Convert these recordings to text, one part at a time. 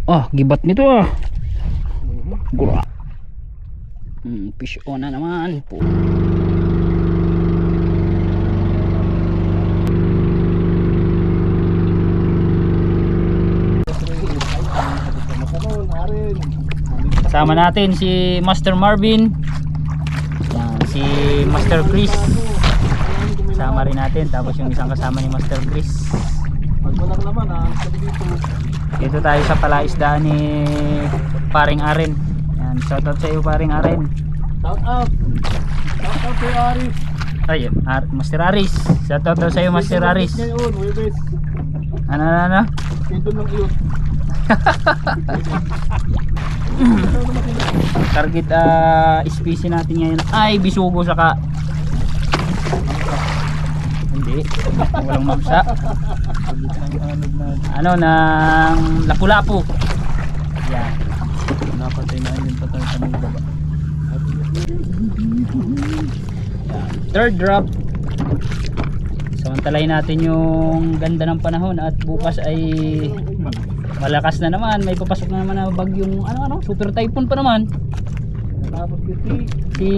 Ah, gibat nito ah. Gura. Fish on na naman po. Kasama natin si Master Marvin. Yan, si Master Chris. Kasama rin natin. Tapos yung isang kasama ni Master Chris. Magwalang naman ha. Dito tayo sa palaisdaan ni Paring Aren. Yan, shoutout sa iyo Paring Aren. Shout out. Shout out kay Aris. Ay, Master Aris. Shoutout daw sa iyo Master Aris. Ngayon, Webes. Ano? Ito lang yun. Target species natin ngayon ay bisugo saka hindi, walang mamsa. Ano ng lapu-lapu. Yan. Napatay na yun patay sa mga baba. Third drop. Samantalayin natin yung ganda ng panahon at bukas ay malakas na naman, may papasok na naman na bagyong ano, super typhoon pa naman. Tapos Si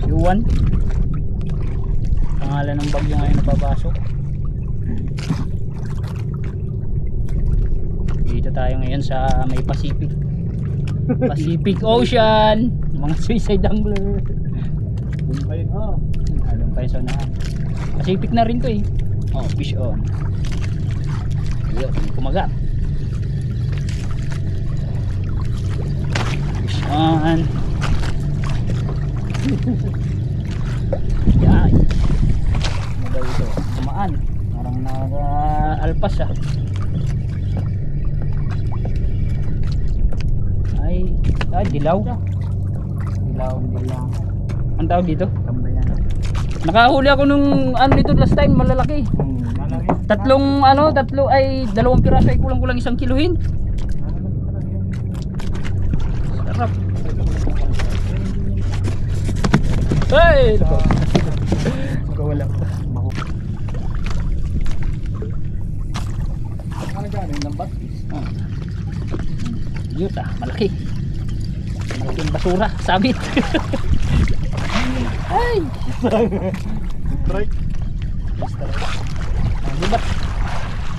Juan. Pangalan ng bagyo ngayon na papasok. Dito tayo ngayon sa may Pacific Ocean, mga suicide angler. Bumpayin ha. Doon pa yung sonahan. Pacific na rin to eh. Oh, fish on. Ayun, kumagat. Fish on. Yan. Ano ba ito? Kumaan. Parang naka-alpas siya. Ay, dilaw. Dilaw. Ang tawag dito? Tambayan. Nakahuli ako nung ano dito last time, malalaki. Tatlo ay 2 piraso ay kulang-kulang 1 kilohin. Sarap. Hey! Wala pa. Ano galing lambat? Yuta, malaki. Malaking basura, sabit. Ay! Strike. Diba?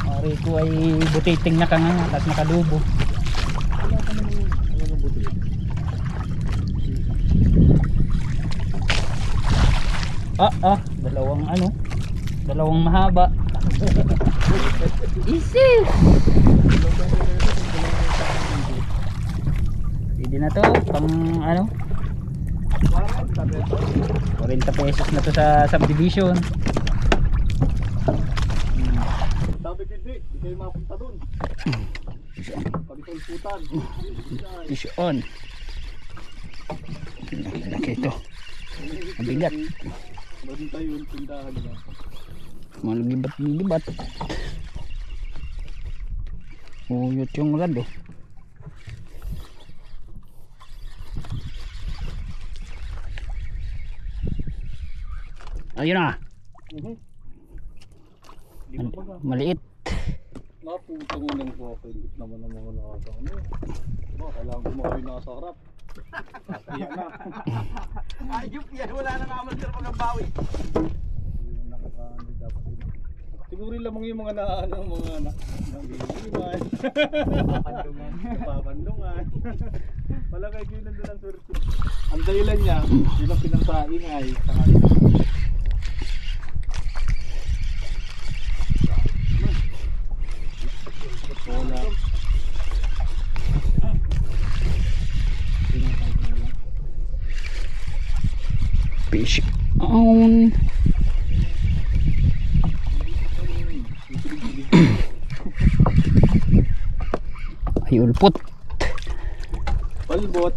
Ari ko ay butiting na kanga, tapos nakalubo. Wala ka naman ano buti. Dalawang mahaba. Easy. Pwede na to, pang 40 pesos na to sa subdivision. Sabi ko di kayo mapunta dun. Pagtulputan. Fish on. Laki ito. Mabigat. Basin tayo yung tindahan nila. Malibat-libat. Uyot yung rad oh. Ayun na. Maliit. Naputong ng buwak. Hindi naman ang mga nakasama. Kailangan kumain na sa harap. Iyak na. Ayup yan, wala na naman sila pagkabawi. Siguro lamang yung mga mga nangiiwan. Napapandungan. Wala kayo yun nandun ang swerte. Ang dahilan niya, yun ang pinangsaing ay wala. Fish on. Ay ulpot. Palbot.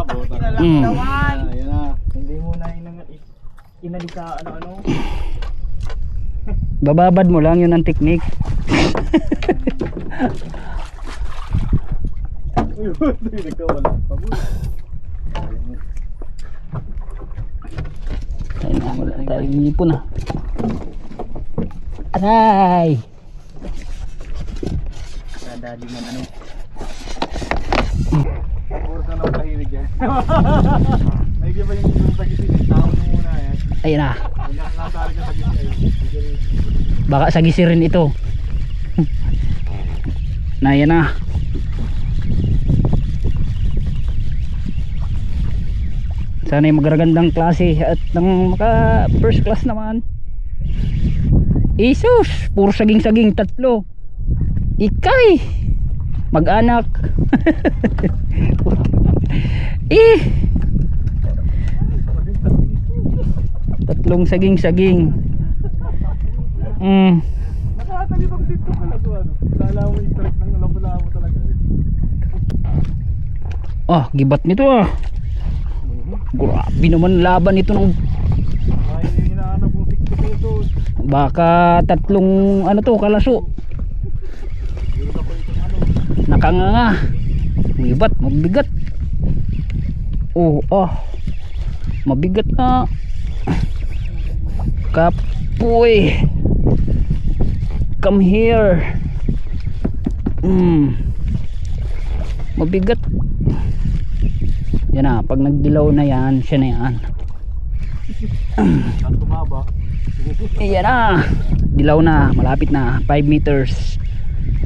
Bota na lang Mm. naman. Ayan na. Hindi mo na inalika ano. Bababad mo lang, yun ang technique. Nagkawala pa mo. Ayun na, wala tayong ipon ah. Aray! Dadali man ano. Puro ka naman tahimik yan. Naigyan ba yung sa gisi? Tao mo muna yan. Ayun na. Kung nakakasali ka sa gisi ay. Baka sagisi rin ito. Na yan na. Sana yung magagandang klase at ng maka first class naman. Isus, puro saging-saging tatlo. Ikay, mag-anak. Tatlong saging-saging. Nakakalibang dito talaga ano. Kala mo yung strike ng labo-labo talaga eh. Ah, gibat nito ah. Grabe naman laban ito ng Ay, hinahanap mo 60 pesos. baka tatlong ano to kalaso. Meron na pa itong ano. Nakanganga. Gibat, mabigat. Oh, mabigat na. Kapoy. Come here. Mabigat. Yan na, pag nagdilaw na yan, siya na yan. At tumaba. Yan na. Dilaw na, malapit na. 5 meters.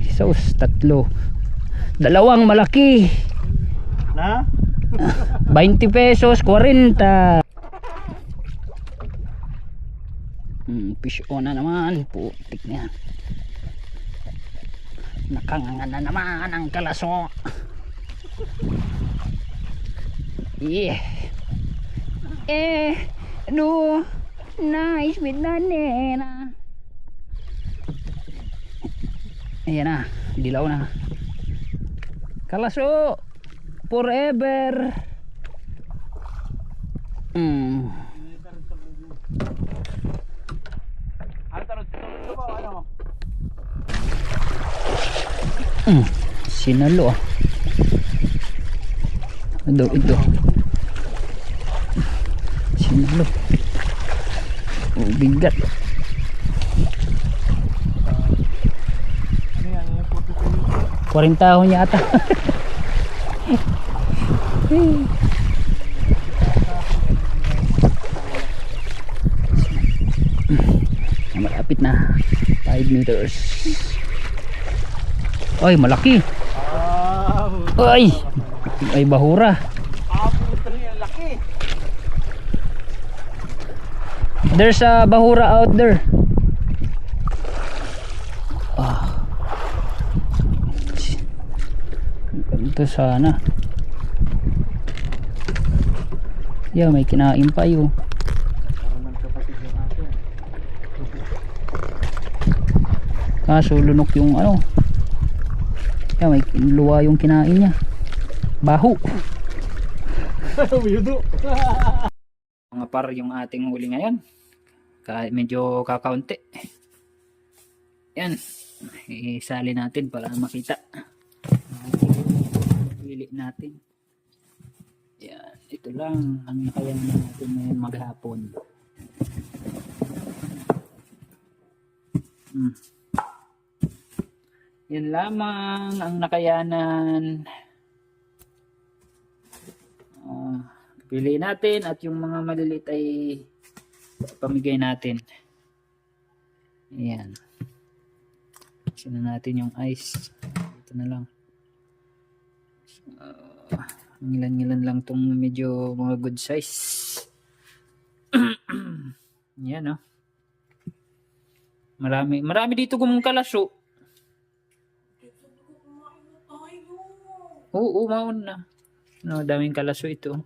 Sus, tatlo. Dalawang malaki. Na? 20 pesos, 40. Fish on na naman. Putik na yan. Nakanganga na naman ang kalaso. Yeah. No. Nice with the nena. Ayan na, dilaw na. Kalaso forever. Sinalo ah. Ito. Sinalo. Oh, bigat. Ano yan? Yung 40 pesos? 40 ho niya ata. Malapit na. 5 meters. Ay, malaki. Ay, bahura. Puto rin, laki. There's a bahura out there. Ganito sana. Yeah, may kinain pa yun. Kaso lunok yung ano. Yeah, may luwa yung kinain niya. Baho. Yudo. Mga par yung ating huli ngayon. Medyo kakaunti. Yan. Isali natin para makita. Pili natin. Yan. Ito lang ang nakayanan natin ngayon maghapon. Yan lamang ang nakayanan. Pili natin at yung mga maliliit ay pamigay natin. Ayan. Sino natin yung ice. Ito na lang. Ngilan-ngilan lang tong medyo mga good size. Yan, oh. Marami dito gumong kalaso. Oo, maun na. No, daming kalaso ito.